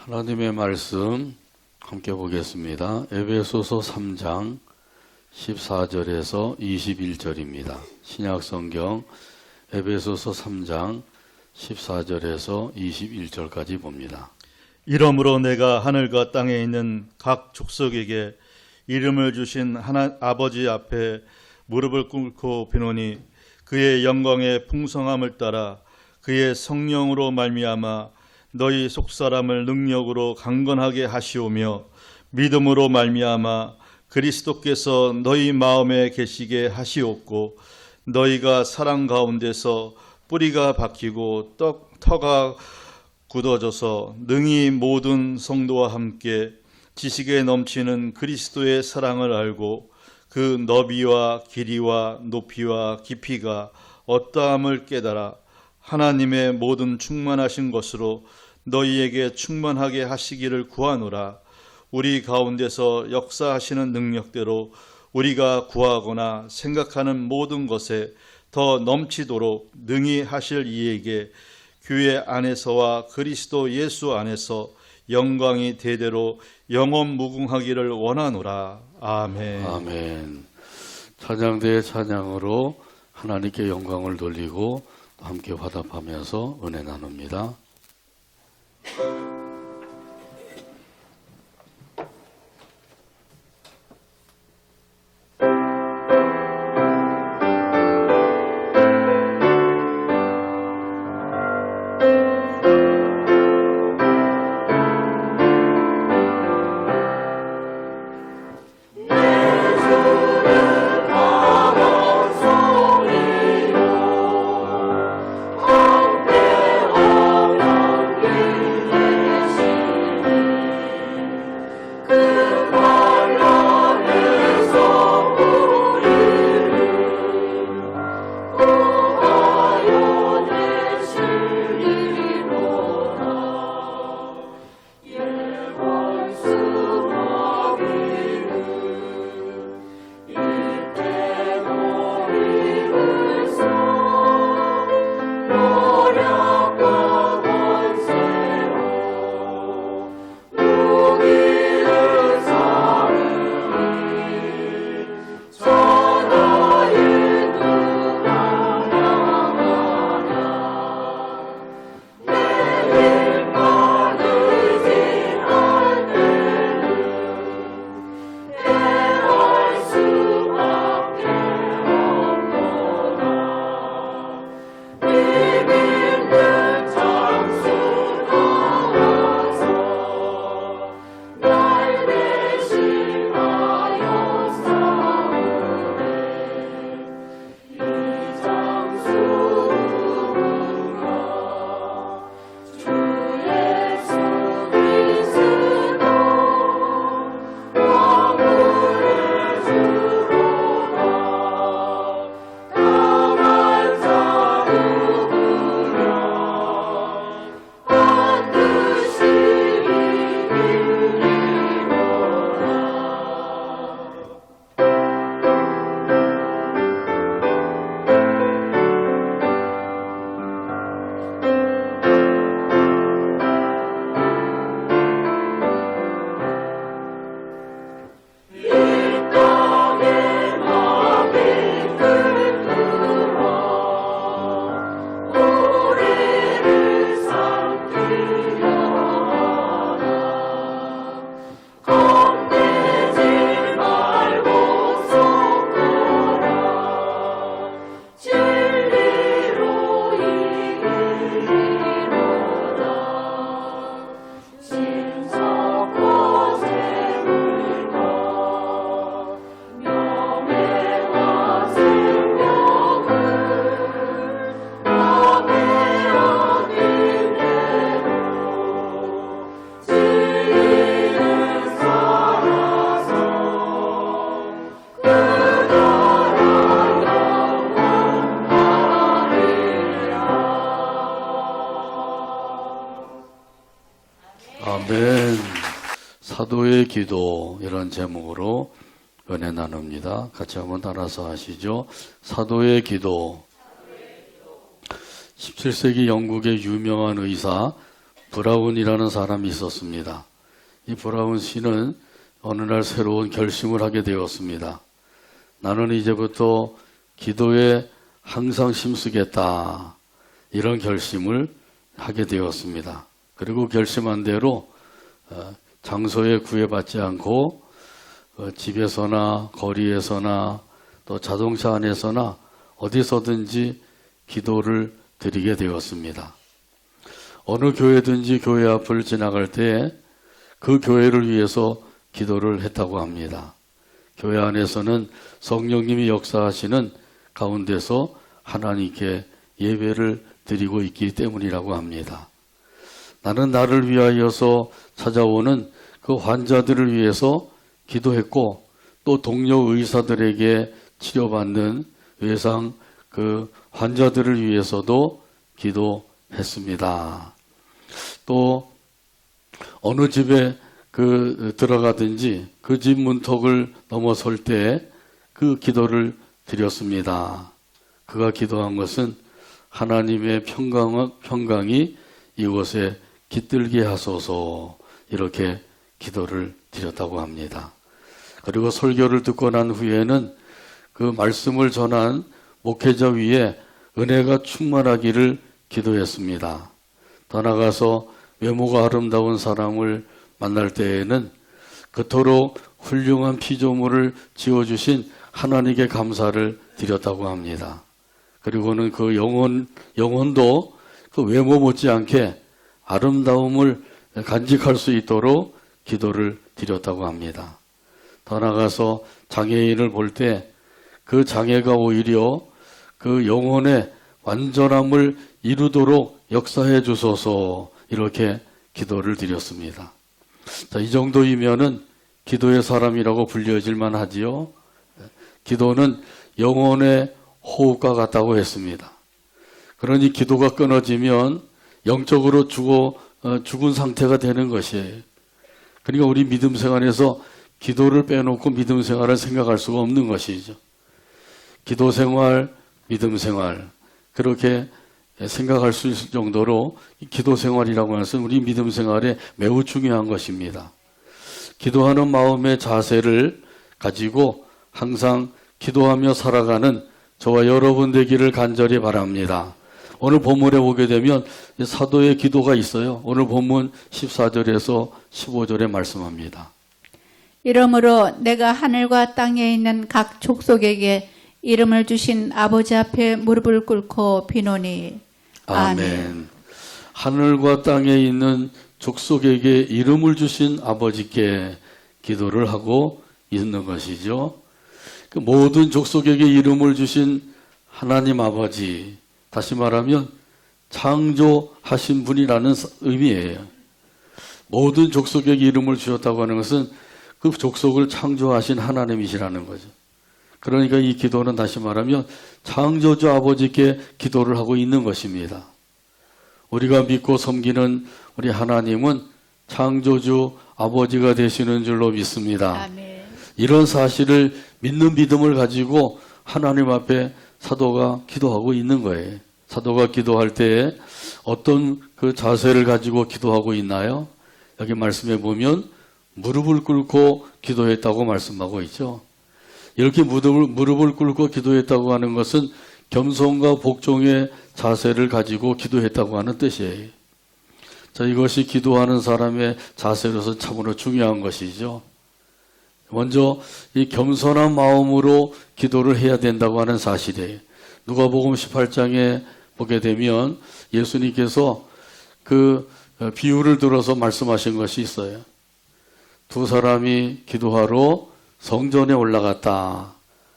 하나님의 말씀 함께 보겠습니다. 에베소서 3장 14절에서 21절입니다. 신약성경 에베소서 3장 14절에서 21절까지 봅니다. 이러므로 내가 하늘과 땅에 있는 각 족속에게 이름을 주신 아버지 앞에 무릎을 꿇고 비노니 그의 영광의 풍성함을 따라 그의 성령으로 말미암아 너희 속사람을 능력으로 강건하게 하시오며 믿음으로 말미암아 그리스도께서 너희 마음에 계시게 하시옵고 너희가 사랑 가운데서 뿌리가 박히고 터가 굳어져서 능히 모든 성도와 함께 지식에 넘치는 그리스도의 사랑을 알고 그 너비와 길이와 높이와 깊이가 어떠함을 깨달아 하나님의 모든 충만하신 것으로 너희에게 충만하게 하시기를 구하노라. 우리 가운데서 역사하시는 능력대로 우리가 구하거나 생각하는 모든 것에 더 넘치도록 능히 하실 이에게 교회 안에서와 그리스도 예수 안에서 영광이 대대로 영원 무궁하기를 원하노라. 아멘. 아멘. 찬양대의 찬양으로 하나님께 영광을 돌리고 함께 화답하면서 은혜 나눕니다. 아멘. 사도의 기도, 이런 제목으로 은혜 나눕니다. 같이 한번 따라서 하시죠. 사도의 기도. 17세기 영국의 유명한 의사 브라운이라는 사람이 있었습니다. 이 브라운 씨는 어느 날 새로운 결심을 하게 되었습니다. 나는 이제부터 기도에 항상 힘쓰겠다. 이런 결심을 하게 되었습니다. 그리고 결심한 대로 장소에 구애받지 않고 집에서나 거리에서나 또 자동차 안에서나 어디서든지 기도를 드리게 되었습니다. 어느 교회든지 교회 앞을 지나갈 때 그 교회를 위해서 기도를 했다고 합니다. 교회 안에서는 성령님이 역사하시는 가운데서 하나님께 예배를 드리고 있기 때문이라고 합니다. 나는 나를 위하여서 찾아오는 그 환자들을 위해서 기도했고 또 동료 의사들에게 치료받는 외상 그 환자들을 위해서도 기도했습니다. 또 어느 집에 들어가든지 그 집 문턱을 넘어설 때 그 기도를 드렸습니다. 그가 기도한 것은 하나님의 평강이 이곳에 깃들게 하소서 이렇게 기도를 드렸다고 합니다. 그리고 설교를 듣고 난 후에는 그 말씀을 전한 목회자 위에 은혜가 충만하기를 기도했습니다. 더 나아가서 외모가 아름다운 사람을 만날 때에는 그토록 훌륭한 피조물을 지어주신 하나님께 감사를 드렸다고 합니다. 그리고는 그 영혼도 그 외모 못지않게 아름다움을 간직할 수 있도록 기도를 드렸다고 합니다. 더 나아가서 장애인을 볼 때 그 장애가 오히려 그 영혼의 완전함을 이루도록 역사해 주소서 이렇게 기도를 드렸습니다. 자, 이 정도이면은 기도의 사람이라고 불려질 만하지요. 기도는 영혼의 호흡과 같다고 했습니다. 그러니 기도가 끊어지면 영적으로 죽은 상태가 되는 것이에요. 그러니까 우리 믿음 생활에서 기도를 빼놓고 믿음 생활을 생각할 수가 없는 것이죠. 기도 생활, 믿음 생활 그렇게 생각할 수 있을 정도로 기도 생활이라고 하는 것은 우리 믿음 생활에 매우 중요한 것입니다. 기도하는 마음의 자세를 가지고 항상 기도하며 살아가는 저와 여러분 되기를 간절히 바랍니다. 오늘 본문에 보게 되면 사도의 기도가 있어요. 오늘 본문 14절에서 15절에 말씀합니다. 이러므로 내가 하늘과 땅에 있는 각 족속에게 이름을 주신 아버지 앞에 무릎을 꿇고 비노니. 아멘. 하늘과 땅에 있는 족속에게 이름을 주신 아버지께 기도를 하고 있는 것이죠. 그 모든 족속에게 이름을 주신 하나님 아버지, 다시 말하면 창조하신 분이라는 의미예요. 모든 족속에게 이름을 주셨다고 하는 것은 그 족속을 창조하신 하나님이시라는 거죠. 그러니까 이 기도는 다시 말하면 창조주 아버지께 기도를 하고 있는 것입니다. 우리가 믿고 섬기는 우리 하나님은 창조주 아버지가 되시는 줄로 믿습니다. 아멘. 이런 사실을 믿는 믿음을 가지고 하나님 앞에 사도가 기도하고 있는 거예요. 사도가 기도할 때에 어떤 그 자세를 가지고 기도하고 있나요? 여기 말씀해 보면 무릎을 꿇고 기도했다고 말씀하고 있죠. 이렇게 무릎을 꿇고 기도했다고 하는 것은 겸손과 복종의 자세를 가지고 기도했다고 하는 뜻이에요. 자, 이것이 기도하는 사람의 자세로서 참으로 중요한 것이죠. 먼저 이 겸손한 마음으로 기도를 해야 된다고 하는 사실이에요. 누가복음 18장에 보게 되면 예수님께서 그 비유를 들어서 말씀하신 것이 있어요. 두 사람이 기도하러 성전에 올라갔다.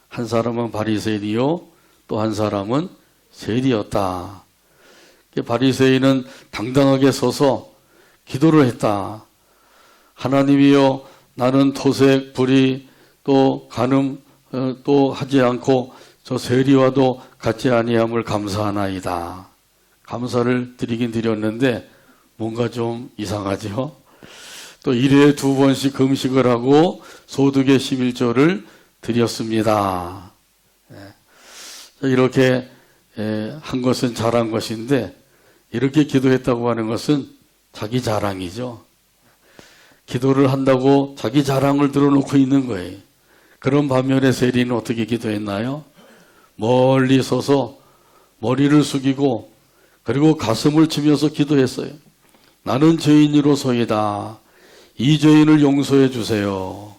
한 사람은 바리새인이요, 또 한 사람은 세리였다. 바리새인은 당당하게 서서 기도를 했다. 하나님이여, 나는 토색, 불의, 또 간음, 또 하지 않고 저 세리와도 같지 아니함을 감사하나이다. 감사를 드리긴 드렸는데 뭔가 좀 이상하죠. 또 1회에 2번씩 금식을 하고 소득의 11조를 드렸습니다. 이렇게 한 것은 잘한 것인데 이렇게 기도했다고 하는 것은 자기 자랑이죠. 기도를 한다고 자기 자랑을 들어놓고 있는 거예요. 그런 반면에 세리는 어떻게 기도했나요? 멀리 서서 머리를 숙이고 그리고 가슴을 치면서 기도했어요. 나는 죄인으로소이다. 이 죄인을 용서해 주세요.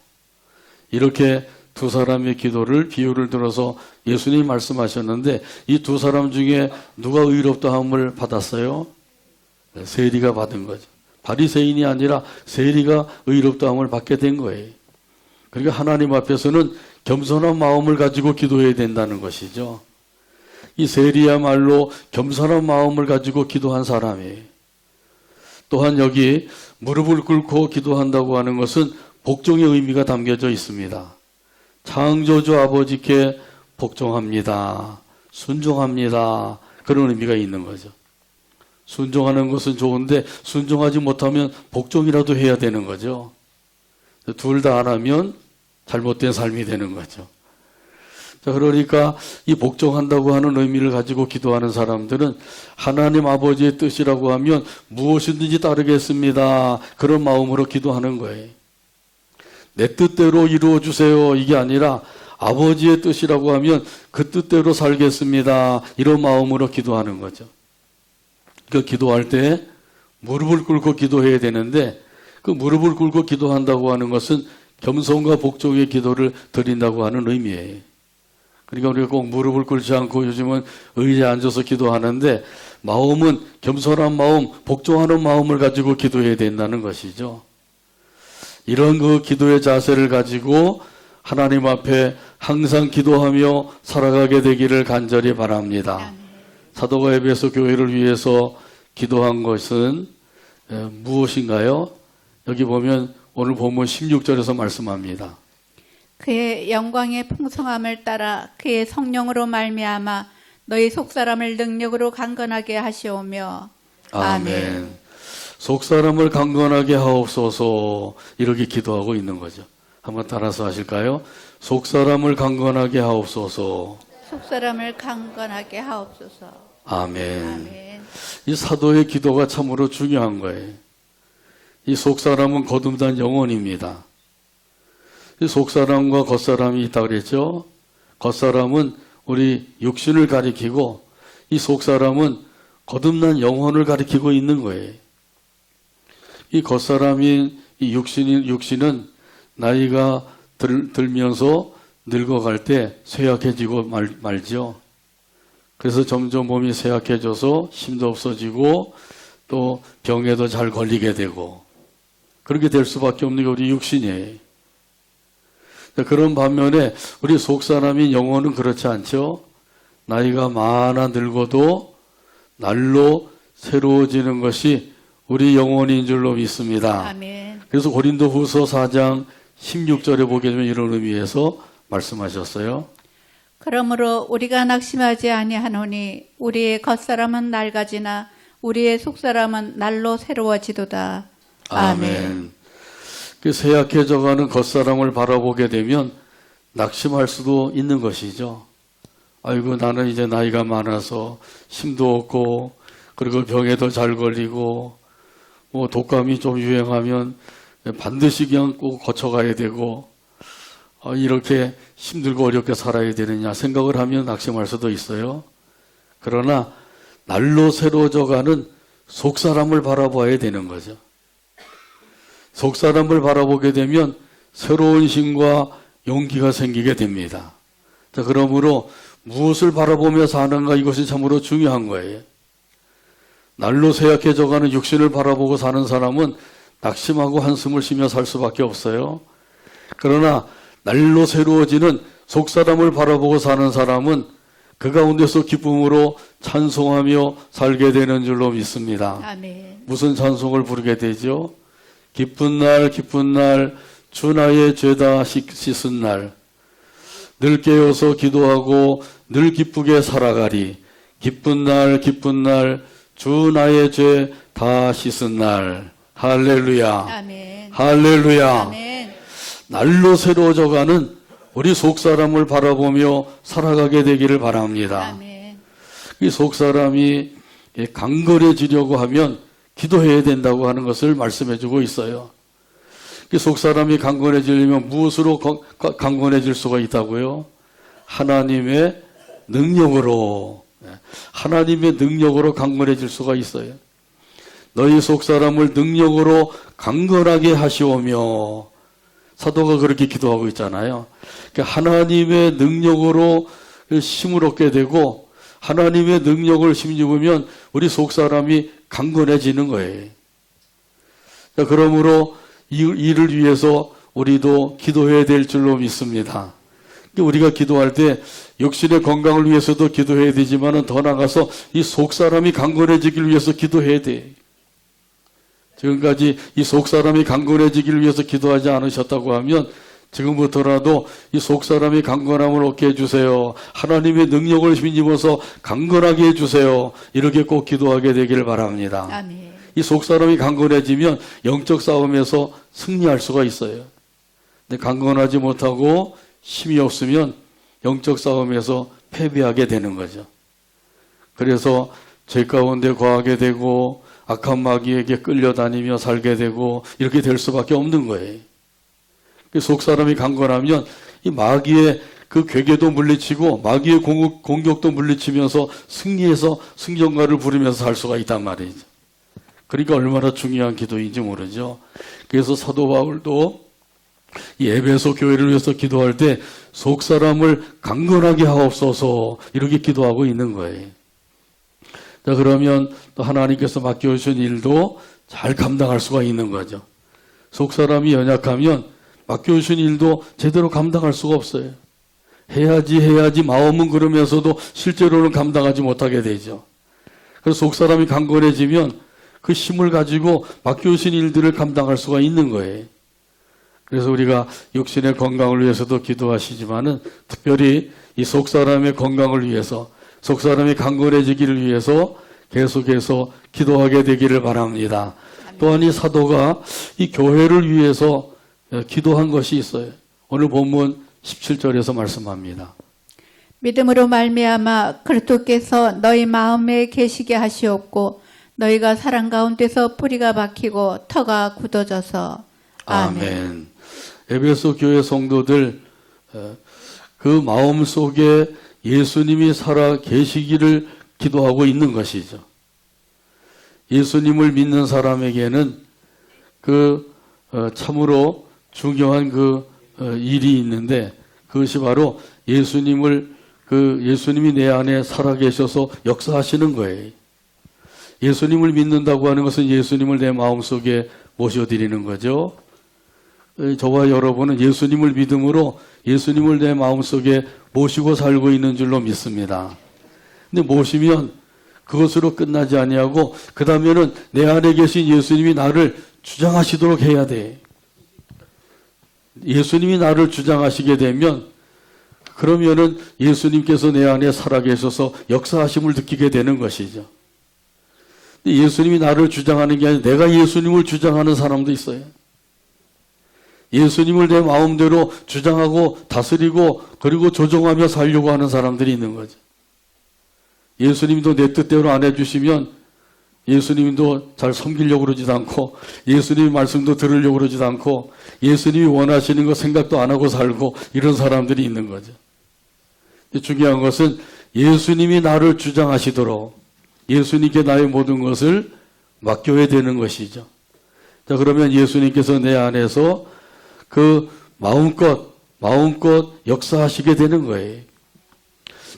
이렇게 두 사람의 기도를 비유를 들어서 예수님이 말씀하셨는데 이 두 사람 중에 누가 의롭다함을 받았어요? 세리가 받은 거죠. 바리새인이 아니라 세리가 의롭다함을 받게 된 거예요. 그러니까 하나님 앞에서는 겸손한 마음을 가지고 기도해야 된다는 것이죠. 이 세리야말로 겸손한 마음을 가지고 기도한 사람이에요. 또한 여기 무릎을 꿇고 기도한다고 하는 것은 복종의 의미가 담겨져 있습니다. 창조주 아버지께 복종합니다. 순종합니다. 그런 의미가 있는 거죠. 순종하는 것은 좋은데 순종하지 못하면 복종이라도 해야 되는 거죠. 둘 다 안 하면 잘못된 삶이 되는 거죠. 자, 그러니까 이 복종한다고 하는 의미를 가지고 기도하는 사람들은 하나님 아버지의 뜻이라고 하면 무엇이든지 따르겠습니다. 그런 마음으로 기도하는 거예요. 내 뜻대로 이루어 주세요. 이게 아니라 아버지의 뜻이라고 하면 그 뜻대로 살겠습니다. 이런 마음으로 기도하는 거죠. 그러니까 기도할 때 무릎을 꿇고 기도해야 되는데 그 무릎을 꿇고 기도한다고 하는 것은 겸손과 복종의 기도를 드린다고 하는 의미예요. 그러니까 우리가 꼭 무릎을 꿇지 않고 요즘은 의자에 앉아서 기도하는데 마음은 겸손한 마음, 복종하는 마음을 가지고 기도해야 된다는 것이죠. 이런 그 기도의 자세를 가지고 하나님 앞에 항상 기도하며 살아가게 되기를 간절히 바랍니다. 사도가 에베소 교회를 위해서 기도한 것은 무엇인가요? 여기 보면 오늘 본문 16절에서 말씀합니다. 그의 영광의 풍성함을 따라 그의 성령으로 말미암아 너희 속사람을 능력으로 강건하게 하시오며 아멘. 속사람을 강건하게 하옵소서. 이렇게 기도하고 있는 거죠. 한번 따라서 하실까요? 속사람을 강건하게 하옵소서. 속사람을 강건하게 하옵소서. 아멘. 아멘. 이 사도의 기도가 참으로 중요한 거예요. 이 속사람은 거듭난 영혼입니다. 이 속사람과 겉사람이 있다 그랬죠. 겉사람은 우리 육신을 가리키고 이 속사람은 거듭난 영혼을 가리키고 있는 거예요. 이 겉사람인 이 육신은 나이가 들면서 늙어갈 때 쇠약해지고 말죠. 그래서 점점 몸이 쇠약해져서 힘도 없어지고 또 병에도 잘 걸리게 되고 그렇게 될 수밖에 없는 게 우리 육신이에요. 그런 반면에 우리 속사람인 영혼은 그렇지 않죠. 나이가 많아 늙어도 날로 새로워지는 것이 우리 영혼인 줄로 믿습니다. 아멘. 그래서 고린도후서 4장 16절에 보게 되면 이런 의미에서 말씀하셨어요. 그러므로 우리가 낙심하지 아니하노니 우리의 겉사람은 낡아지나 우리의 속사람은 날로 새로워지도다. 아멘. 그 쇠약해져가는 겉사람을 바라보게 되면 낙심할 수도 있는 것이죠. 아이고 나는 이제 나이가 많아서 힘도 없고 그리고 병에도 잘 걸리고 뭐 독감이 좀 유행하면 반드시 그냥 꼭 거쳐가야 되고 이렇게 힘들고 어렵게 살아야 되느냐 생각을 하면 낙심할 수도 있어요. 그러나 날로 새로워져가는 속사람을 바라봐야 되는 거죠. 속사람을 바라보게 되면 새로운 힘과 용기가 생기게 됩니다. 자, 그러므로 무엇을 바라보며 사는가 이것이 참으로 중요한 거예요. 날로 쇠약해져가는 육신을 바라보고 사는 사람은 낙심하고 한숨을 쉬며 살 수밖에 없어요. 그러나 날로 새로워지는 속사람을 바라보고 사는 사람은 그 가운데서 기쁨으로 찬송하며 살게 되는 줄로 믿습니다. 아멘. 무슨 찬송을 부르게 되죠? 기쁜 날 기쁜 날 주 나의 죄다 씻은 날 늘 깨어서 기도하고 늘 기쁘게 살아가리. 기쁜 날 주 나의 죄 다 씻은 날. 할렐루야. 아멘. 할렐루야. 아멘. 날로 새로워져가는 우리 속사람을 바라보며 살아가게 되기를 바랍니다. 아멘. 이 속사람이 강건해지려고 하면 기도해야 된다고 하는 것을 말씀해 주고 있어요. 속 사람이 강건해지려면 무엇으로 강건해질 수가 있다고요? 하나님의 능력으로, 하나님의 능력으로 강건해질 수가 있어요. 너희 속 사람을 능력으로 강건하게 하시오며, 사도가 그렇게 기도하고 있잖아요. 하나님의 능력으로 힘을 얻게 되고 하나님의 능력을 힘입으면 우리 속 사람이 강건해지는 거예요. 그러므로 이를 위해서 우리도 기도해야 될 줄로 믿습니다. 우리가 기도할 때 육신의 건강을 위해서도 기도해야 되지만 더 나아가서 이 속 사람이 강건해지기를 위해서 기도해야 돼. 지금까지 이 속 사람이 강건해지기를 위해서 기도하지 않으셨다고 하면 지금부터라도 이 속 사람이 강건함을 얻게 해주세요. 하나님의 능력을 힘입어서 강건하게 해주세요. 이렇게 꼭 기도하게 되기를 바랍니다. 아멘. 이 속 사람이 강건해지면 영적 싸움에서 승리할 수가 있어요. 근데 강건하지 못하고 힘이 없으면 영적 싸움에서 패배하게 되는 거죠. 그래서 죄 가운데 거하게 되고 악한 마귀에게 끌려다니며 살게 되고 이렇게 될 수밖에 없는 거예요. 속 사람이 강건하면 이 마귀의 그 괴계도 물리치고 마귀의 공격도 물리치면서 승리해서 승전가를 부르면서 살 수가 있단 말이죠. 그러니까 얼마나 중요한 기도인지 모르죠. 그래서 사도 바울도 이 에베소 교회를 위해서 기도할 때 속 사람을 강건하게 하옵소서 이렇게 기도하고 있는 거예요. 자, 그러면 또 하나님께서 맡겨주신 일도 잘 감당할 수가 있는 거죠. 속 사람이 연약하면 맡겨주신 일도 제대로 감당할 수가 없어요. 해야지 마음은 그러면서도 실제로는 감당하지 못하게 되죠. 그래서 속 사람이 강건해지면 그 힘을 가지고 맡겨주신 일들을 감당할 수가 있는 거예요. 그래서 우리가 육신의 건강을 위해서도 기도하시지만은 특별히 이 속 사람의 건강을 위해서 속 사람이 강건해지기를 위해서 계속해서 기도하게 되기를 바랍니다. 또한 이 사도가 이 교회를 위해서 기도한 것이 있어요. 오늘 본문 17절에서 말씀합니다. 믿음으로 말미암아 그리스도께서 너희 마음에 계시게 하시옵고 너희가 사랑 가운데서 뿌리가 박히고 터가 굳어져서 아멘. 에베소 교회 성도들 그 마음 속에 예수님이 살아 계시기를 기도하고 있는 것이죠. 예수님을 믿는 사람에게는 참으로 중요한 일이 있는데 그것이 바로 예수님이 내 안에 살아 계셔서 역사하시는 거예요. 예수님을 믿는다고 하는 것은 예수님을 내 마음속에 모셔드리는 거죠. 저와 여러분은 예수님을 믿음으로 예수님을 내 마음속에 모시고 살고 있는 줄로 믿습니다. 근데 모시면 그것으로 끝나지 아니하고 그 다음에는 내 안에 계신 예수님이 나를 주장하시도록 해야 돼. 예수님이 나를 주장하시게 되면 그러면은 예수님께서 내 안에 살아계셔서 역사하심을 느끼게 되는 것이죠. 예수님이 나를 주장하는 게 아니라 내가 예수님을 주장하는 사람도 있어요. 예수님을 내 마음대로 주장하고 다스리고 그리고 조종하며 살려고 하는 사람들이 있는 거죠. 예수님도 내 뜻대로 안 해주시면 예수님도 잘 섬기려고 그러지도 않고 예수님의 말씀도 들으려고 그러지도 않고 예수님이 원하시는 거 생각도 안 하고 살고 이런 사람들이 있는 거죠. 중요한 것은 예수님이 나를 주장하시도록 예수님께 나의 모든 것을 맡겨야 되는 것이죠. 자, 그러면 예수님께서 내 안에서 마음껏 역사하시게 되는 거예요.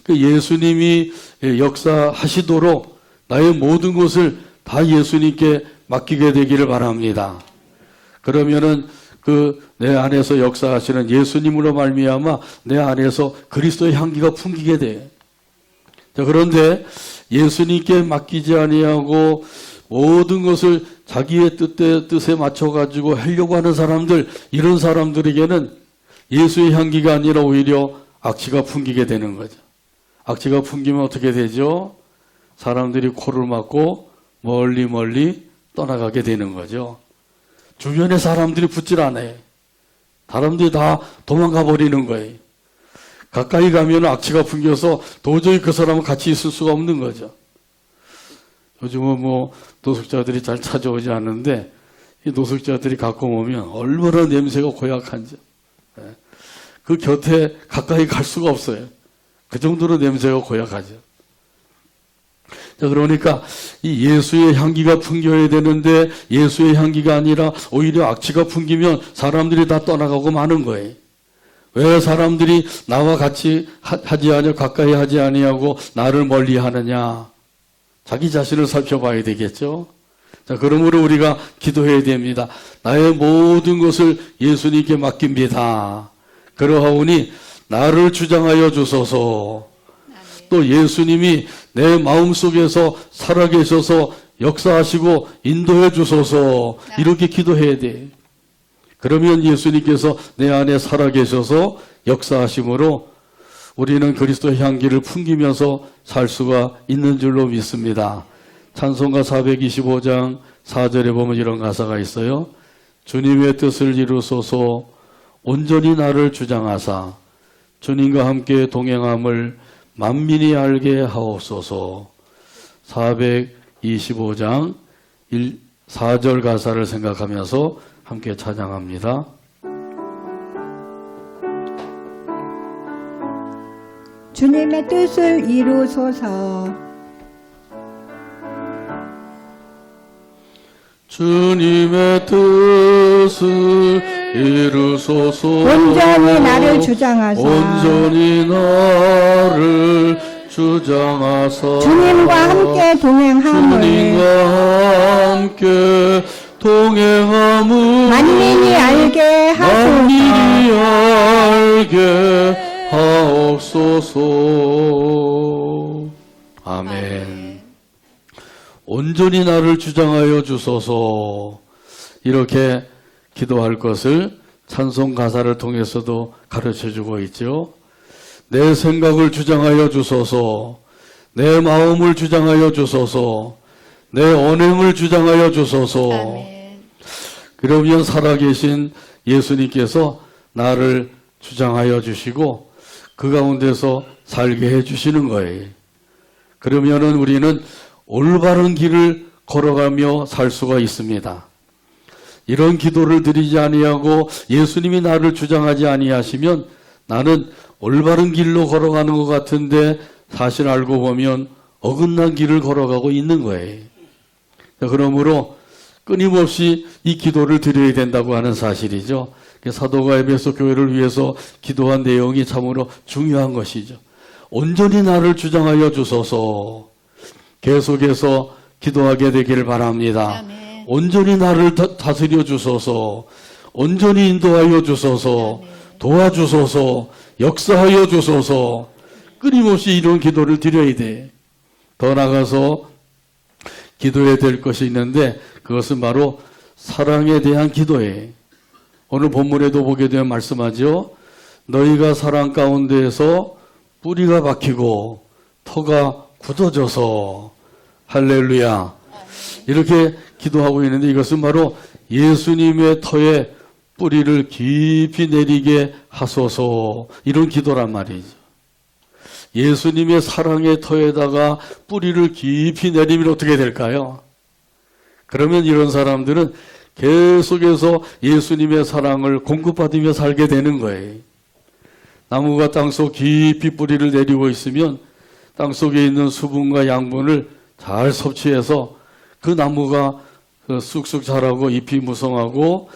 예수님이 역사하시도록 나의 모든 것을 다 예수님께 맡기게 되기를 바랍니다. 그러면은 내 안에서 역사하시는 예수님으로 말미암아 내 안에서 그리스도의 향기가 풍기게 돼요. 자, 그런데 예수님께 맡기지 아니하고 모든 것을 자기의 뜻에 맞춰가지고 하려고 하는 사람들, 이런 사람들에게는 예수의 향기가 아니라 오히려 악취가 풍기게 되는 거죠. 악취가 풍기면 어떻게 되죠? 사람들이 코를 막고 멀리 떠나가게 되는 거죠. 주변에 사람들이 붙질 않아요. 사람들이 다 도망가 버리는 거예요. 가까이 가면 악취가 풍겨서 도저히 그 사람은 같이 있을 수가 없는 거죠. 요즘은 뭐 노숙자들이 잘 찾아오지 않는데 이 노숙자들이 가끔 오면 얼마나 냄새가 고약한지 그 곁에 가까이 갈 수가 없어요. 그 정도로 냄새가 고약하죠. 자, 그러니까 이 예수의 향기가 풍겨야 되는데 예수의 향기가 아니라 오히려 악취가 풍기면 사람들이 다 떠나가고 마는 거예요. 왜 사람들이 나와 같이 하지 아니하고 가까이 하지 아니하고 나를 멀리 하느냐? 자기 자신을 살펴봐야 되겠죠. 자, 그러므로 우리가 기도해야 됩니다. 나의 모든 것을 예수님께 맡깁니다. 그러하오니 나를 주장하여 주소서. 또 예수님이 내 마음속에서 살아계셔서 역사하시고 인도해 주소서. 이렇게 기도해야 돼. 그러면 예수님께서 내 안에 살아계셔서 역사하심으로 우리는 그리스도의 향기를 풍기면서 살 수가 있는 줄로 믿습니다. 찬송가 425장 4절에 보면 이런 가사가 있어요. 주님의 뜻을 이루소서 온전히 나를 주장하사 주님과 함께 동행함을 만민이 알게 하옵소서. 425장 4절 가사를 생각하면서 함께 찬양합니다. 주님의 뜻을 이루소서. 주님의 뜻을 이루소서. 온전히 나를 주장하사. 온전히 나를 주장하사. 주님과 함께 동행함을. 주님과 함께 동행함을 만민이 알게 만민이 하소서. 알게 하옵소서. 아멘. 온전히 나를 주장하여 주소서. 이렇게 기도할 것을 찬송 가사를 통해서도 가르쳐주고 있죠. 내 생각을 주장하여 주소서. 내 마음을 주장하여 주소서. 내 언행을 주장하여 주소서. 아멘. 그러면 살아계신 예수님께서 나를 주장하여 주시고 그 가운데서 살게 해주시는 거예요. 그러면은 우리는 올바른 길을 걸어가며 살 수가 있습니다. 이런 기도를 드리지 아니하고 예수님이 나를 주장하지 아니하시면 나는 올바른 길로 걸어가는 것 같은데 사실 알고 보면 어긋난 길을 걸어가고 있는 거예요. 그러므로 끊임없이 이 기도를 드려야 된다고 하는 사실이죠. 사도가 에베소 교회를 위해서 기도한 내용이 참으로 중요한 것이죠. 온전히 나를 주장하여 주소서. 계속해서 기도하게 되기를 바랍니다. 아멘. 온전히 나를 다스려 주소서. 온전히 인도하여 주소서. 도와주소서. 역사하여 주소서. 끊임없이 이런 기도를 드려야 돼. 더 나아가서 기도해야 될 것이 있는데 그것은 바로 사랑에 대한 기도예요. 오늘 본문에도 보게 되면 말씀하죠. 너희가 사랑 가운데에서 뿌리가 박히고 터가 굳어져서 할렐루야. 이렇게 기도하고 있는데 이것은 바로 예수님의 터에 뿌리를 깊이 내리게 하소서. 이런 기도란 말이죠. 예수님의 사랑의 터에다가 뿌리를 깊이 내리면 어떻게 될까요? 그러면 이런 사람들은 계속해서 예수님의 사랑을 공급받으며 살게 되는 거예요. 나무가 땅속 깊이 뿌리를 내리고 있으면 땅속에 있는 수분과 양분을 잘 섭취해서 그 나무가 쑥쑥 자라고 잎이 무성하고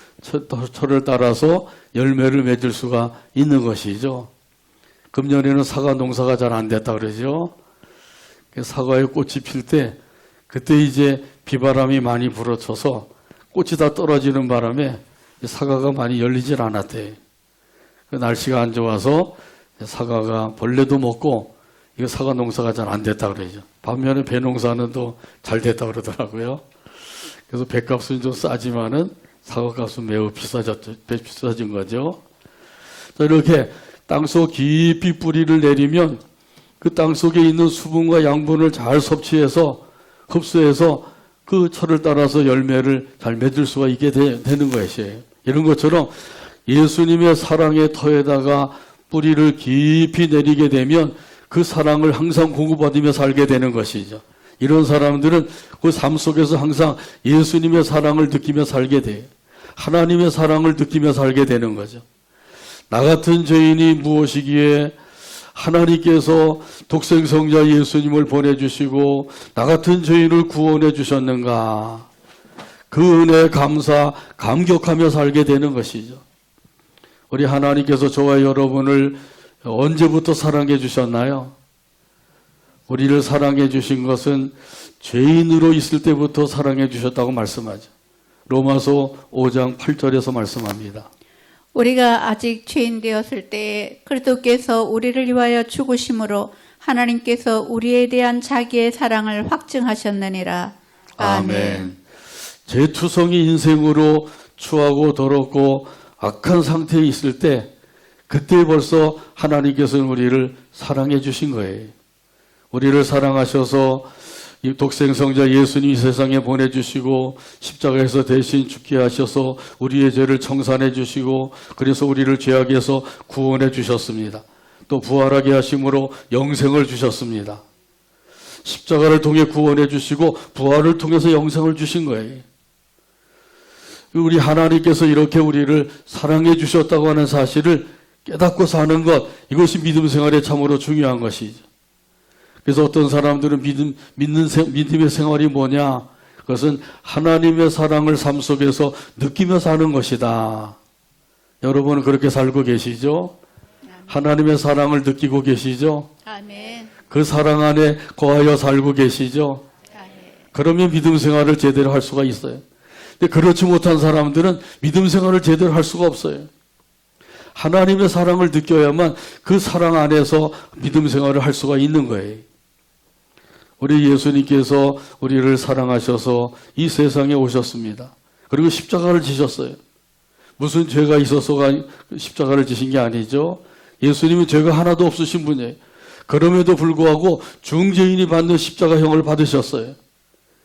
철을 따라서 열매를 맺을 수가 있는 것이죠. 금년에는 사과 농사가 잘 안 됐다 그러죠. 사과에 꽃이 필 때 그때 이제 비바람이 많이 불어쳐서 꽃이 다 떨어지는 바람에 사과가 많이 열리질 않았대. 날씨가 안 좋아서 사과가 벌레도 먹고 이거 사과 농사가 잘 안 됐다 그러죠. 반면에 배 농사는 또 잘 됐다 그러더라고요. 그래서 배값은 좀 싸지만은 사과값은 매우 비싸진 거죠. 자, 이렇게 땅속 깊이 뿌리를 내리면 그 땅속에 있는 수분과 양분을 잘 섭취해서 흡수해서 그 철을 따라서 열매를 잘 맺을 수가 있게 되는 것이에요. 이런 것처럼 예수님의 사랑의 터에다가 뿌리를 깊이 내리게 되면 그 사랑을 항상 공급받으며 살게 되는 것이죠. 이런 사람들은 그 삶 속에서 항상 예수님의 사랑을 느끼며 살게 돼요. 하나님의 사랑을 느끼며 살게 되는 거죠. 나 같은 죄인이 무엇이기에 하나님께서 독생성자 예수님을 보내주시고 나 같은 죄인을 구원해 주셨는가. 그 은혜에 감격하며 살게 되는 것이죠. 우리 하나님께서 저와 여러분을 언제부터 사랑해 주셨나요? 우리를 사랑해 주신 것은 죄인으로 있을 때부터 사랑해 주셨다고 말씀하죠. 로마서 5장 8절에서 말씀합니다. 우리가 아직 죄인 되었을 때에 그리스도께서 우리를 위하여 죽으심으로 하나님께서 우리에 대한 자기의 사랑을 확증하셨느니라. 아멘. 죄투성이 인생으로 추하고 더럽고 악한 상태에 있을 때 그때 벌써 하나님께서는 우리를 사랑해 주신 거예요. 우리를 사랑하셔서 이 독생성자 예수님이 세상에 보내주시고 십자가에서 대신 죽게 하셔서 우리의 죄를 청산해 주시고 그래서 우리를 죄악에서 구원해 주셨습니다. 또 부활하게 하심으로 영생을 주셨습니다. 십자가를 통해 구원해 주시고 부활을 통해서 영생을 주신 거예요. 우리 하나님께서 이렇게 우리를 사랑해 주셨다고 하는 사실을 깨닫고 사는 것, 이것이 믿음 생활에 참으로 중요한 것이죠. 그래서 어떤 사람들은 믿음의 생활이 뭐냐? 그것은 하나님의 사랑을 삶 속에서 느끼며 사는 것이다. 여러분은 그렇게 살고 계시죠? 하나님의 사랑을 느끼고 계시죠? 아멘. 그 사랑 안에 거하여 살고 계시죠? 그러면 믿음 생활을 제대로 할 수가 있어요. 근데 그렇지 못한 사람들은 믿음 생활을 제대로 할 수가 없어요. 하나님의 사랑을 느껴야만 그 사랑 안에서 믿음 생활을 할 수가 있는 거예요. 우리 예수님께서 우리를 사랑하셔서 이 세상에 오셨습니다. 그리고 십자가를 지셨어요. 무슨 죄가 있어서가 십자가를 지신 게 아니죠. 예수님은 죄가 하나도 없으신 분이에요. 그럼에도 불구하고 중죄인이 받는 십자가형을 받으셨어요.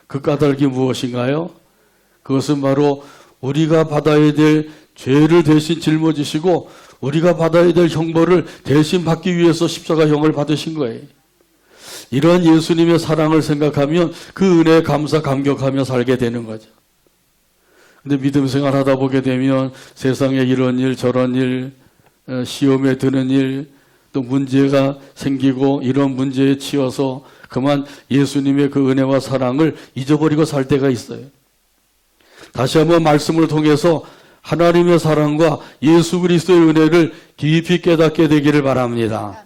그 까닭이 무엇인가요? 그것은 바로 우리가 받아야 될 죄를 대신 짊어지시고 우리가 받아야 될 형벌을 대신 받기 위해서 십자가형을 받으신 거예요. 이런 예수님의 사랑을 생각하면 그 은혜에 감격하며 살게 되는 거죠. 근데 믿음 생활 하다 보게 되면 세상에 이런 일 저런 일, 시험에 드는 일, 또 문제가 생기고 이런 문제에 치여서 그만 예수님의 그 은혜와 사랑을 잊어버리고 살 때가 있어요. 다시 한번 말씀을 통해서 하나님의 사랑과 예수 그리스도의 은혜를 깊이 깨닫게 되기를 바랍니다.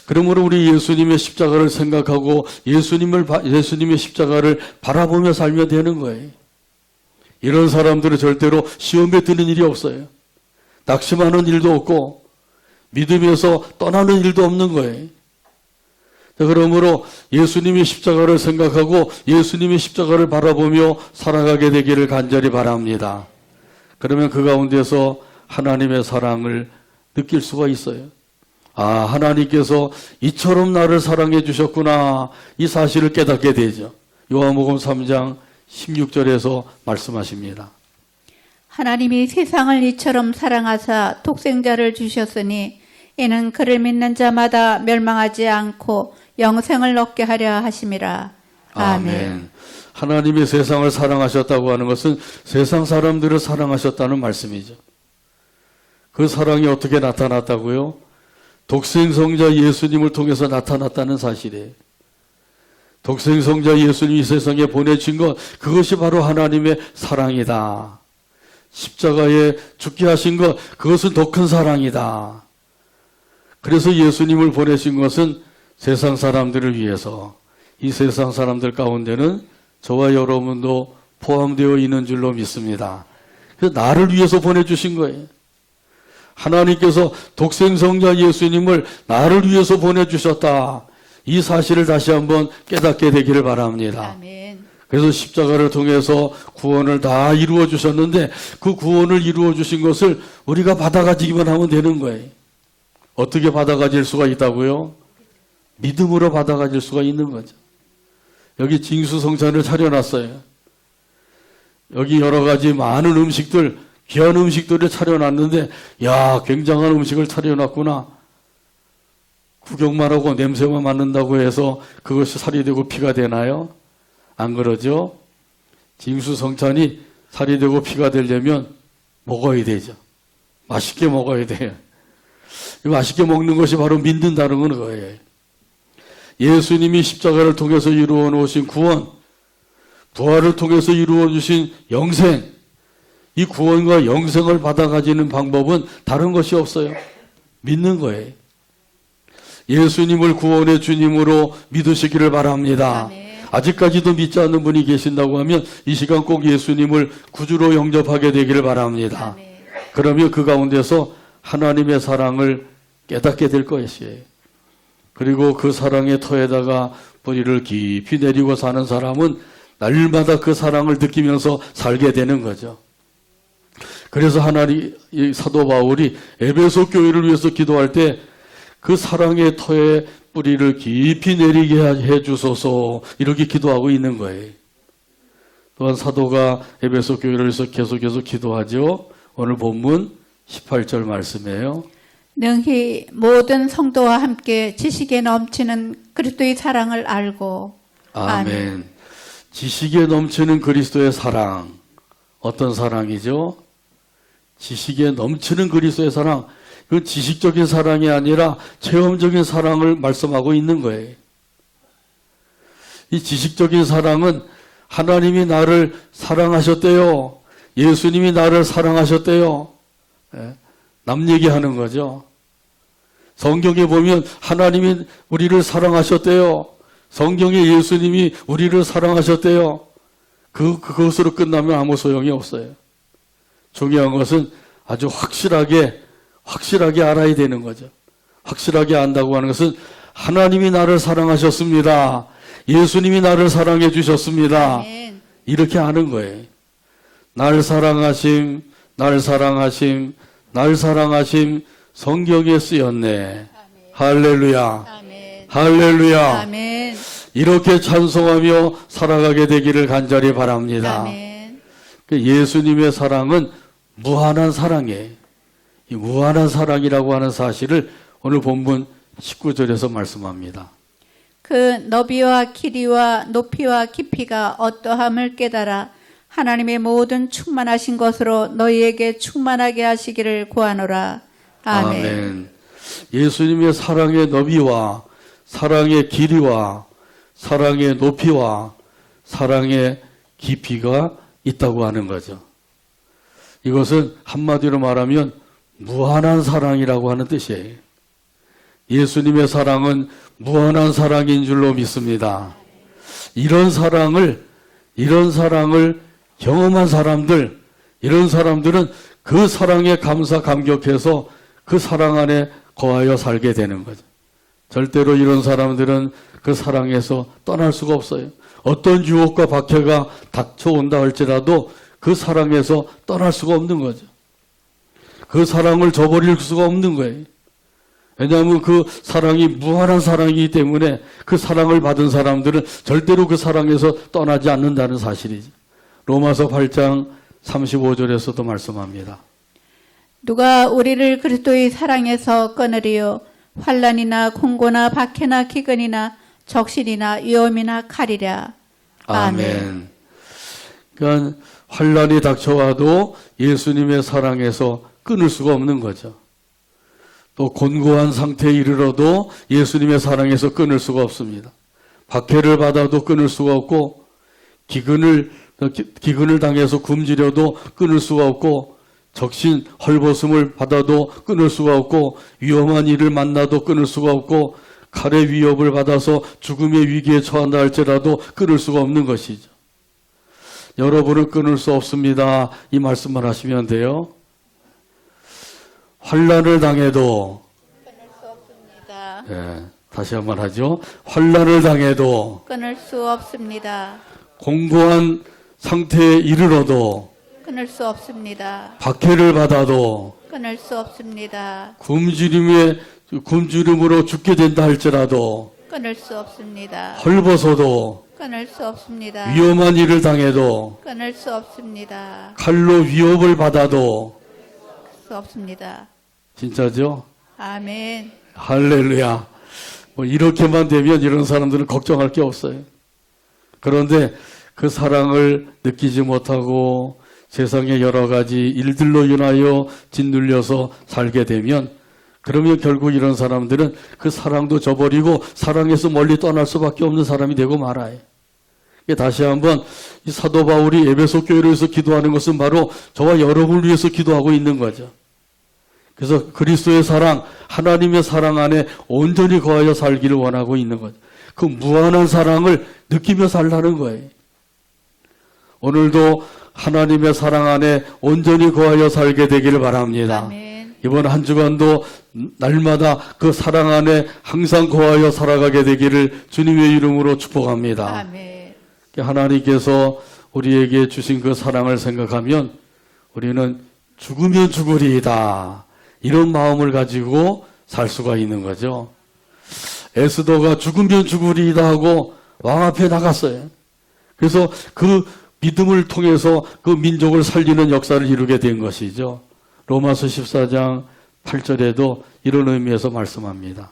그러므로 우리 예수님의 십자가를 생각하고 예수님의 십자가를 바라보며 살면 되는 거예요. 이런 사람들은 절대로 시험에 드는 일이 없어요. 낙심하는 일도 없고 믿음에서 떠나는 일도 없는 거예요. 그러므로 예수님의 십자가를 생각하고 예수님의 십자가를 바라보며 살아가게 되기를 간절히 바랍니다. 그러면 그 가운데서 하나님의 사랑을 느낄 수가 있어요. 아, 하나님께서 이처럼 나를 사랑해 주셨구나. 이 사실을 깨닫게 되죠. 요한복음 3장 16절에서 말씀하십니다. 하나님이 세상을 이처럼 사랑하사 독생자를 주셨으니 이는 그를 믿는 자마다 멸망하지 않고 영생을 얻게 하려 하심이라. 아멘. 하나님이 세상을 사랑하셨다고 하는 것은 세상 사람들을 사랑하셨다는 말씀이죠. 그 사랑이 어떻게 나타났다고요? 독생성자 예수님을 통해서 나타났다는 사실이에요. 독생성자 예수님이 세상에 보내신 것, 그것이 바로 하나님의 사랑이다. 십자가에 죽게 하신 것, 그것은 더 큰 사랑이다. 그래서 예수님을 보내신 것은 세상 사람들을 위해서, 이 세상 사람들 가운데는 저와 여러분도 포함되어 있는 줄로 믿습니다. 그래서 나를 위해서 보내주신 거예요. 하나님께서 독생성자 예수님을 나를 위해서 보내주셨다. 이 사실을 다시 한번 깨닫게 되기를 바랍니다. 아멘. 그래서 십자가를 통해서 구원을 다 이루어 주셨는데 그 구원을 이루어 주신 것을 우리가 받아가지기만 하면 되는 거예요. 어떻게 받아가질 수가 있다고요? 믿음으로 받아가질 수가 있는 거죠. 여기 징수성찬을 차려놨어요. 여기 여러 가지 많은 음식들, 귀한 음식들을 차려놨는데, 야, 굉장한 음식을 차려놨구나. 구경만 하고 냄새만 맡는다고 해서 그것이 살이 되고 피가 되나요? 안 그러죠? 진수성찬이 살이 되고 피가 되려면 먹어야 되죠. 맛있게 먹어야 돼요. 이 맛있게 먹는 것이 바로 믿는다는 건 거예요. 예수님이 십자가를 통해서 이루어 놓으신 구원, 부활을 통해서 이루어 주신 영생, 이 구원과 영생을 받아 가지는 방법은 다른 것이 없어요. 믿는 거예요. 예수님을 구원의 주님으로 믿으시기를 바랍니다. 아멘. 아직까지도 믿지 않는 분이 계신다고 하면 이 시간 꼭 예수님을 구주로 영접하게 되기를 바랍니다. 아멘. 그러면 그 가운데서 하나님의 사랑을 깨닫게 될 것이에요. 그리고 그 사랑의 터에다가 뿌리를 깊이 내리고 사는 사람은 날마다 그 사랑을 느끼면서 살게 되는 거죠. 그래서 하나님, 이 사도 바울이 에베소 교회를 위해서 기도할 때 그 사랑의 터에 뿌리를 깊이 내리게 해 주소서 이렇게 기도하고 있는 거예요. 또한 사도가 에베소 교회를 위해서 계속해서 기도하죠. 오늘 본문 18절 말씀이에요. 능히 모든 성도와 함께 지식에 넘치는 그리스도의 사랑을 알고 아멘. 지식에 넘치는 그리스도의 사랑. 어떤 사랑이죠? 지식에 넘치는 그리스도의 사랑. 그 지식적인 사랑이 아니라 체험적인 사랑을 말씀하고 있는 거예요. 이 지식적인 사랑은 하나님이 나를 사랑하셨대요. 예수님이 나를 사랑하셨대요. 남 얘기하는 거죠. 성경에 보면 하나님이 우리를 사랑하셨대요. 성경에 예수님이 우리를 사랑하셨대요. 그것으로 끝나면 아무 소용이 없어요. 중요한 것은 아주 확실하게 알아야 되는 거죠. 확실하게 안다고 하는 것은 하나님이 나를 사랑하셨습니다. 예수님이 나를 사랑해 주셨습니다. 아멘. 이렇게 아는 거예요. 날 사랑하심, 날 사랑하심, 날 사랑하심 성경에 쓰였네. 할렐루야. 아멘. 할렐루야. 아멘. 이렇게 찬송하며 살아가게 되기를 간절히 바랍니다. 아멘. 예수님의 사랑은 무한한 사랑이에요. 이 무한한 사랑이라고 하는 사실을 오늘 본문 19절에서 말씀합니다. 그 너비와 길이와 높이와 깊이가 어떠함을 깨달아 하나님의 모든 충만하신 것으로 너희에게 충만하게 하시기를 구하노라. 아멘. 예수님의 사랑의 너비와 사랑의 길이와 사랑의 높이와 사랑의 깊이가 있다고 하는 거죠. 이것은 한마디로 말하면 무한한 사랑이라고 하는 뜻이에요. 예수님의 사랑은 무한한 사랑인 줄로 믿습니다. 이런 사랑을 경험한 사람들, 이런 사람들은 그 사랑에 감격해서 그 사랑 안에 거하여 살게 되는 거죠. 절대로 이런 사람들은 그 사랑에서 떠날 수가 없어요. 어떤 유혹과 박해가 닥쳐온다 할지라도 그 사랑에서 떠날 수가 없는 거죠. 그 사랑을 저버릴 수가 없는 거예요. 왜냐하면 그 사랑이 무한한 사랑이기 때문에 그 사랑을 받은 사람들은 절대로 그 사랑에서 떠나지 않는다는 사실이죠. 로마서 8장 35절에서도 말씀합니다. 누가 우리를 그리스도의 사랑에서 끊으리요 환난이나 공고나 박해나 기근이나 적신이나 위험이나 칼이랴. 아멘. 그러니까 환난이 닥쳐와도 예수님의 사랑에서 끊을 수가 없는 거죠. 또 곤고한 상태에 이르러도 예수님의 사랑에서 끊을 수가 없습니다. 박해를 받아도 끊을 수가 없고 기근을 당해서 굶주려도 끊을 수가 없고 적신 헐벗음을 받아도 끊을 수가 없고 위험한 일을 만나도 끊을 수가 없고 칼의 위협을 받아서 죽음의 위기에 처한다 할지라도 끊을 수가 없는 것이죠. 여러분을 끊을 수 없습니다. 이 말씀만 하시면 돼요. 환난을 당해도 끊을 수 없습니다. 다시 한번 하죠. 환난을 당해도 끊을 수 없습니다. 공고한 상태에 이르러도 끊을 수 없습니다. 박해를 받아도 끊을 수 없습니다. 굶주림으로 죽게 된다 할지라도 끊을 수 없습니다. 헐벗어도 끊을 수 없습니다. 위험한 일을 당해도 끊을 수 없습니다. 칼로 위협을 받아도 수 없습니다. 진짜죠? 아멘. 할렐루야. 뭐 이렇게만 되면 이런 사람들은 걱정할 게 없어요. 그런데 그 사랑을 느끼지 못하고 세상의 여러 가지 일들로 인하여 짓눌려서 살게 되면 그러면 결국 이런 사람들은 그 사랑도 저버리고 사랑에서 멀리 떠날 수밖에 없는 사람이 되고 말아요. 다시 한번 이 사도 바울이 에베소 교회를 위해서 기도하는 것은 바로 저와 여러분을 위해서 기도하고 있는 거죠. 그래서 그리스도의 사랑, 하나님의 사랑 안에 온전히 거하여 살기를 원하고 있는 거죠. 그 무한한 사랑을 느끼며 살라는 거예요. 오늘도 하나님의 사랑 안에 온전히 거하여 살게 되기를 바랍니다. 아멘. 이번 한 주간도 날마다 그 사랑 안에 항상 거하여 살아가게 되기를 주님의 이름으로 축복합니다. 아멘. 하나님께서 우리에게 주신 그 사랑을 생각하면 우리는 죽으면 죽으리이다. 이런 마음을 가지고 살 수가 있는 거죠. 에스더가 죽으면 죽으리이다 하고 왕 앞에 나갔어요. 그래서 그 믿음을 통해서 그 민족을 살리는 역사를 이루게 된 것이죠. 로마서 14장 8절에도 이런 의미에서 말씀합니다.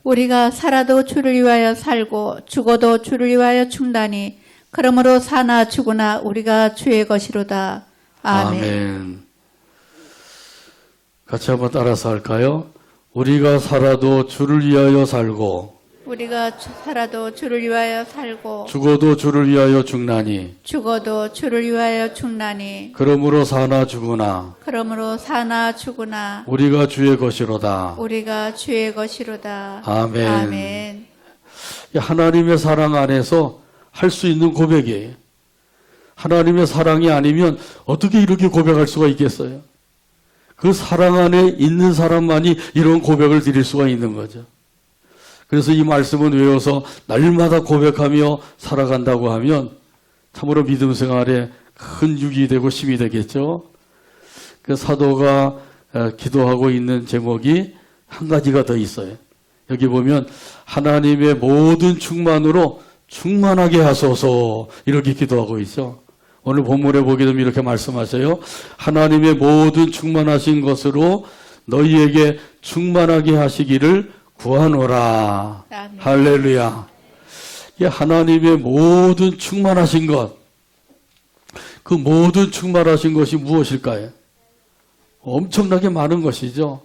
우리가 살아도 주를 위하여 살고 죽어도 주를 위하여 죽나니 그러므로 사나 죽으나 우리가 주의 것이로다. 아멘. 아멘. 같이 한번 따라서 할까요? 우리가 살아도 주를 위하여 살고 우리가 살아도 주를 위하여 살고 죽어도 주를 위하여 죽나니 죽어도 주를 위하여 죽나니 그러므로 사나 죽으나 그러므로 사나 죽으나 우리가 주의 것이로다. 우리가 주의 것이로다. 아멘. 아멘. 하나님의 사랑 안에서 할 수 있는 고백이에요. 하나님의 사랑이 아니면 어떻게 이렇게 고백할 수가 있겠어요? 그 사랑 안에 있는 사람만이 이런 고백을 드릴 수가 있는 거죠. 그래서 이 말씀은 외워서 날마다 고백하며 살아간다고 하면 참으로 믿음 생활에 큰 유익이 되고 힘이 되겠죠. 그 사도가 기도하고 있는 제목이 한 가지가 더 있어요. 여기 보면 하나님의 모든 충만으로 충만하게 하소서 이렇게 기도하고 있죠. 오늘 본문에 보게 되면 이렇게 말씀하세요. 하나님의 모든 충만하신 것으로 너희에게 충만하게 하시기를 구하노라. 아멘. 할렐루야. 이 하나님의 모든 충만하신 것, 그 모든 충만하신 것이 무엇일까요? 엄청나게 많은 것이죠.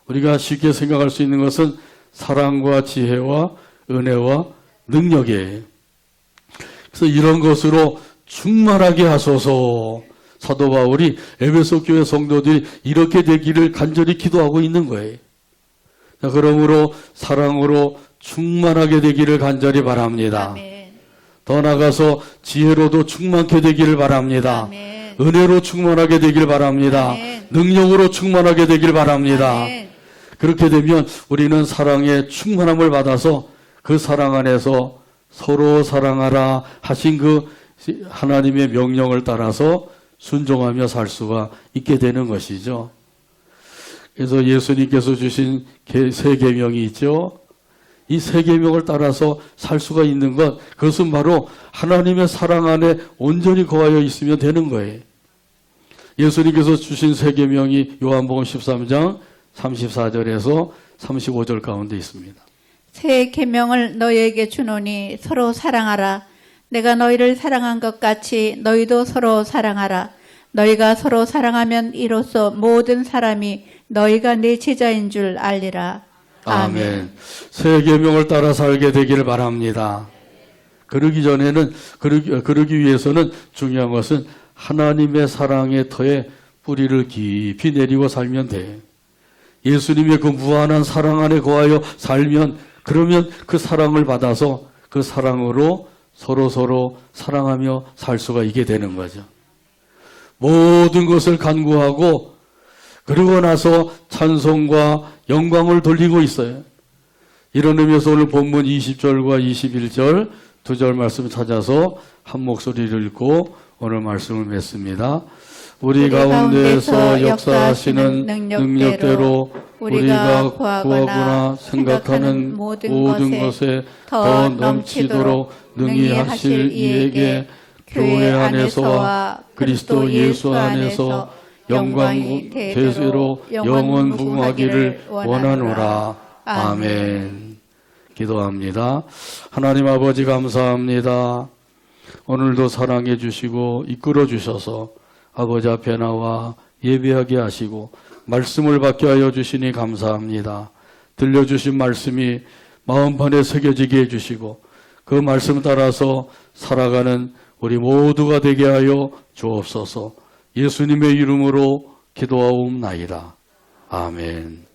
우리가 쉽게 생각할 수 있는 것은 사랑과 지혜와 은혜와 능력이에요. 그래서 이런 것으로 충만하게 하소서. 사도 바울이 에베소 교회 성도들이 이렇게 되기를 간절히 기도하고 있는 거예요. 자, 그러므로 사랑으로 충만하게 되기를 간절히 바랍니다. 아멘. 더 나아가서 지혜로도 충만케 되기를 바랍니다. 아멘. 은혜로 충만하게 되길 바랍니다. 아멘. 능력으로 충만하게 되길 바랍니다. 아멘. 그렇게 되면 우리는 사랑의 충만함을 받아서 그 사랑 안에서 서로 사랑하라 하신 그 하나님의 명령을 따라서 순종하며 살 수가 있게 되는 것이죠. 그래서 예수님께서 주신 세 계명이 있죠. 이 세 계명을 따라서 살 수가 있는 것, 그것은 바로 하나님의 사랑 안에 온전히 거하여 있으면 되는 거예요. 예수님께서 주신 세 계명이 요한복음 13장 34절에서 35절 가운데 있습니다. 새 계명을 너희에게 주노니 서로 사랑하라. 내가 너희를 사랑한 것 같이 너희도 서로 사랑하라. 너희가 서로 사랑하면 이로써 모든 사람이 너희가 내 제자인 줄 알리라. 아멘. 새 계명을 따라 살게 되기를 바랍니다. 그러기 위해서는 중요한 것은 하나님의 사랑의 터에 뿌리를 깊이 내리고 살면 돼. 예수님의 그 무한한 사랑 안에 거하여 살면, 그러면 그 사랑을 받아서 그 사랑으로 서로 사랑하며 살 수가 있게 되는 거죠. 모든 것을 간구하고 그러고 나서 찬송과 영광을 돌리고 있어요. 이런 의미에서 오늘 본문 20절과 21절 두 절 말씀 찾아서 한 목소리를 읽고 오늘 말씀을 맺습니다. 우리 가운데서 역사하시는 능력대로 우리가 구하거나 생각하는 모든 것에 더 넘치도록 능히 하실 이에게 교회 안에서와 그리스도 예수 안에서 영광 대세로 영원 무궁하기를 원하노라. 아멘. 기도합니다. 하나님 아버지 감사합니다. 오늘도 사랑해 주시고 이끌어 주셔서 아버지 앞에 나와 예배하게 하시고 말씀을 받게 하여 주시니 감사합니다. 들려주신 말씀이 마음판에 새겨지게 해주시고 그 말씀 따라서 살아가는 우리 모두가 되게 하여 주옵소서. 예수님의 이름으로 기도하옵나이다. 아멘.